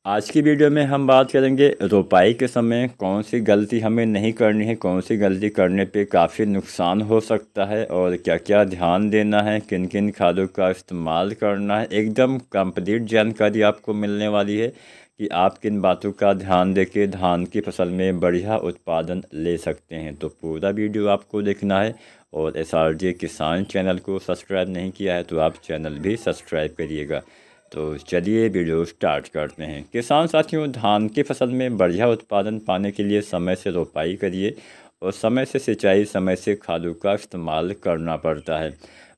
आज की वीडियो में हम बात करेंगे रोपाई के समय कौन सी गलती हमें नहीं करनी है, कौन सी गलती करने पे काफ़ी नुकसान हो सकता है और क्या क्या ध्यान देना है, किन किन खादों का इस्तेमाल करना है। एकदम कंप्लीट जानकारी आपको मिलने वाली है कि आप किन बातों का ध्यान देके धान की फसल में बढ़िया उत्पादन ले सकते हैं। तो पूरा वीडियो आपको देखना है और SRJ किसान चैनल को सब्सक्राइब नहीं किया है तो आप चैनल भी सब्सक्राइब करिएगा। तो चलिए वीडियो स्टार्ट करते हैं। किसान साथियों, धान की फसल में बढ़िया उत्पादन पाने के लिए समय से रोपाई करिए और समय से सिंचाई, समय से खादों का इस्तेमाल करना पड़ता है।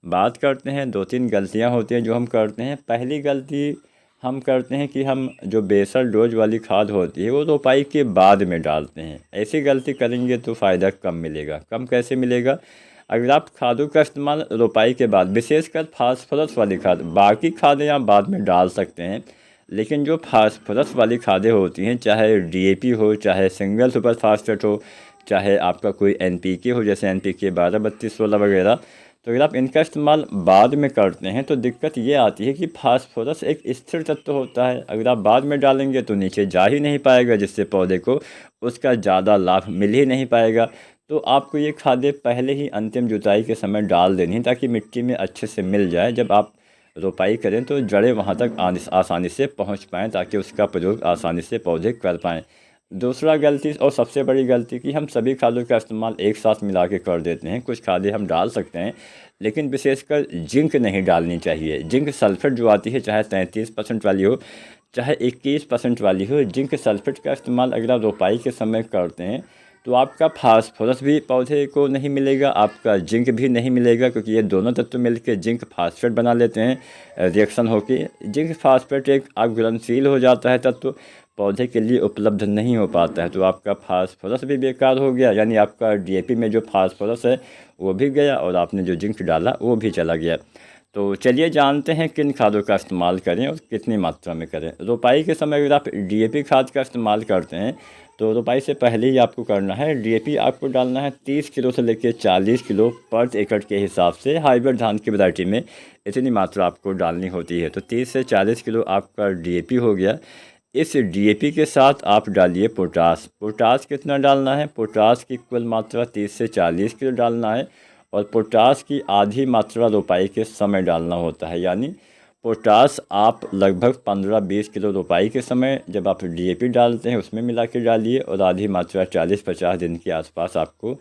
बात करते हैं, दो तीन गलतियां होती हैं जो हम करते हैं। पहली गलती हम करते हैं कि हम जो बेसल डोज वाली खाद होती है वो रोपाई के बाद में डालते हैं। ऐसी गलती करेंगे तो फ़ायदा कम मिलेगा। कम कैसे मिलेगा? अगर आप खादों का इस्तेमाल रोपाई के बाद, विशेषकर फास्फोरस वाली खाद, बाकी खादें आप बाद में डाल सकते हैं, लेकिन जो फास्फोरस वाली खादें होती हैं, चाहे DAP हो, चाहे सिंगल सुपर फास्फेट हो, चाहे आपका कोई NPK हो जैसे NPK 12-32-16 वगैरह, तो अगर आप इनका इस्तेमाल बाद में करते हैं तो दिक्कत ये आती है कि फास्फोरस एक स्थिर तत्व होता है। अगर आप बाद में डालेंगे तो नीचे जा ही नहीं पाएगा, जिससे पौधे को उसका ज़्यादा लाभ मिल ही नहीं पाएगा। तो आपको ये खादें पहले ही अंतिम जुताई के समय डाल देनी है ताकि मिट्टी में अच्छे से मिल जाए। जब आप रोपाई करें तो जड़ें वहाँ तक आसानी से पहुँच पाएँ, ताकि उसका प्रयोग आसानी से पौधे कर पाएँ। दूसरा गलती और सबसे बड़ी गलती कि हम सभी खादों का इस्तेमाल एक साथ मिला के कर देते हैं। कुछ खादें हम डाल सकते हैं, लेकिन विशेषकर जिंक नहीं डालनी चाहिए। जिंक सल्फेट जो आती है, चाहे 33% वाली हो, चाहे 21% वाली हो, जिंक सल्फेट का इस्तेमाल अगर आप रोपाई के समय करते हैं तो आपका फास्फोरस भी पौधे को नहीं मिलेगा, आपका जिंक भी नहीं मिलेगा, क्योंकि ये दोनों तत्व मिलकर जिंक फास्फेट बना लेते हैं। रिएक्शन होकर जिंक फास्फेट एक अघुलनशील हो जाता है तत्व, पौधे के लिए उपलब्ध नहीं हो पाता है। तो आपका फास्फोरस भी बेकार हो गया, यानी आपका DAP में जो फास्फोरस है वो भी गया और आपने जो जिंक डाला वो भी चला गया। तो चलिए जानते हैं किन खादों का इस्तेमाल करें और कितनी मात्रा में करें। रोपाई के समय अगर आप DAP खाद का इस्तेमाल करते हैं तो रोपाई से पहले ही आपको करना है, DAP आपको डालना है 30 किलो से लेकर 40 किलो पर एकड़ के हिसाब से। हाइब्रिड धान की वैरायटी में इतनी मात्रा आपको डालनी होती है। तो 30 से 40 किलो आपका DAP हो गया। इस DAP के साथ आप डालिए पोटास। पोटास कितना डालना है? पोटास की कुल मात्रा 30 से 40 किलो डालना है और पोटास की आधी मात्रा रोपाई के समय डालना होता है। यानी पोटास आप लगभग 15-20 किलो रोपाई के समय जब आप DAP डालते हैं उसमें मिला के डालिए और आधी मात्रा 40-50 दिन के आसपास आपको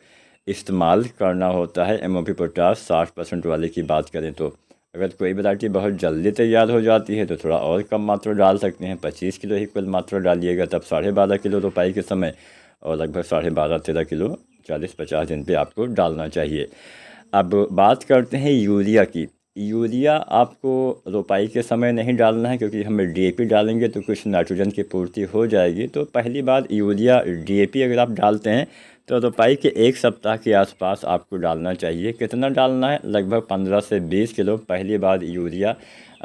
इस्तेमाल करना होता है। MOP पोटास 60% वाले की बात करें तो अगर कोई वैरायटी बहुत जल्दी तैयार हो जाती है तो थोड़ा और कम मात्रा डाल सकते हैं। 25 किलो ही कुल मात्रा डालिएगा, तब 12.5 किलो रोपाई के समय और लगभग 12.5-13 किलो 40-50 दिन पे आपको डालना चाहिए। अब बात करते हैं यूरिया की। यूरिया आपको रोपाई के समय नहीं डालना है, क्योंकि हम DAP डालेंगे तो कुछ नाइट्रोजन की पूर्ति हो जाएगी। तो पहली बात, यूरिया DAP अगर आप डालते हैं तो रोपाई के 1 सप्ताह के आसपास आपको डालना चाहिए। कितना डालना है? लगभग 15 से 20 किलो पहली बार यूरिया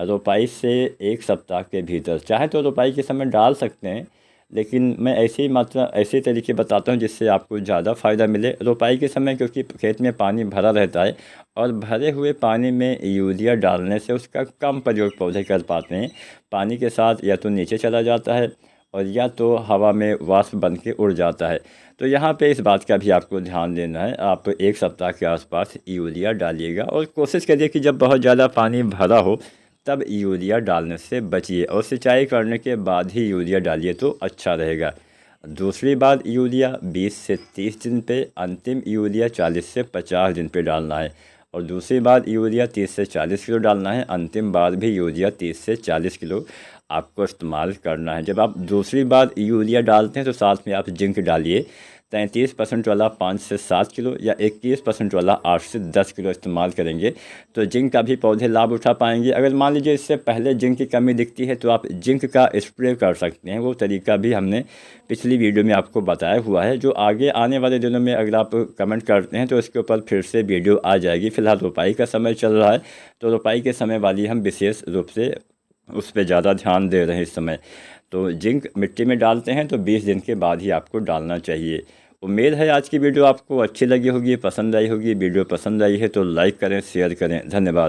रोपाई से 1 सप्ताह के भीतर। चाहे तो रोपाई के समय डाल सकते हैं, लेकिन मैं ऐसी मात्रा, ऐसे तरीके बताता हूँ जिससे आपको ज़्यादा फ़ायदा मिले रोपाई के समय, क्योंकि खेत में पानी भरा रहता है और भरे हुए पानी में यूरिया डालने से उसका कम प्रयोग पौधे कर पाते हैं। पानी के साथ या तो नीचे चला जाता है और या तो हवा में वाष्प बन के उड़ जाता है। तो यहाँ पे इस बात का भी आपको ध्यान देना है। आप 1 सप्ताह के आसपास यूरिया डालिएगा और कोशिश करिए कि जब बहुत ज़्यादा पानी भरा हो तब यूरिया डालने से बचिए और सिंचाई करने के बाद ही यूरिया डालिए तो अच्छा रहेगा। दूसरी बात, यूरिया 20 से 30 दिन पे, अंतिम यूरिया 40 से 50 दिन पे डालना है। और दूसरी बात, यूरिया 30 से 40 किलो डालना है, अंतिम बार भी यूरिया 30 से 40 किलो आपको इस्तेमाल करना है। जब आप दूसरी बार यूरिया डालते हैं तो साथ में आप जिंक डालिए। 33% वाला 5 से 7 किलो या 21% वाला 8 से 10 किलो इस्तेमाल करेंगे तो जिंक का भी पौधे लाभ उठा पाएंगे। अगर मान लीजिए इससे पहले जिंक की कमी दिखती है तो आप जिंक का स्प्रे कर सकते हैं। वो तरीका भी हमने पिछली वीडियो में आपको बताया हुआ है, जो आगे आने वाले दिनों में अगर आप कमेंट करते हैं तो इसके ऊपर फिर से वीडियो आ जाएगी। फिलहाल रोपाई का समय चल रहा है तो रोपाई के समय वाली हम विशेष रूप से उस पर ज़्यादा ध्यान दे रहे हैं इस समय। तो जिंक मिट्टी में डालते हैं तो 20 दिन के बाद ही आपको डालना चाहिए। उम्मीद है आज की वीडियो आपको अच्छी लगी होगी, पसंद आई होगी। वीडियो पसंद आई है तो लाइक करें, शेयर करें। धन्यवाद।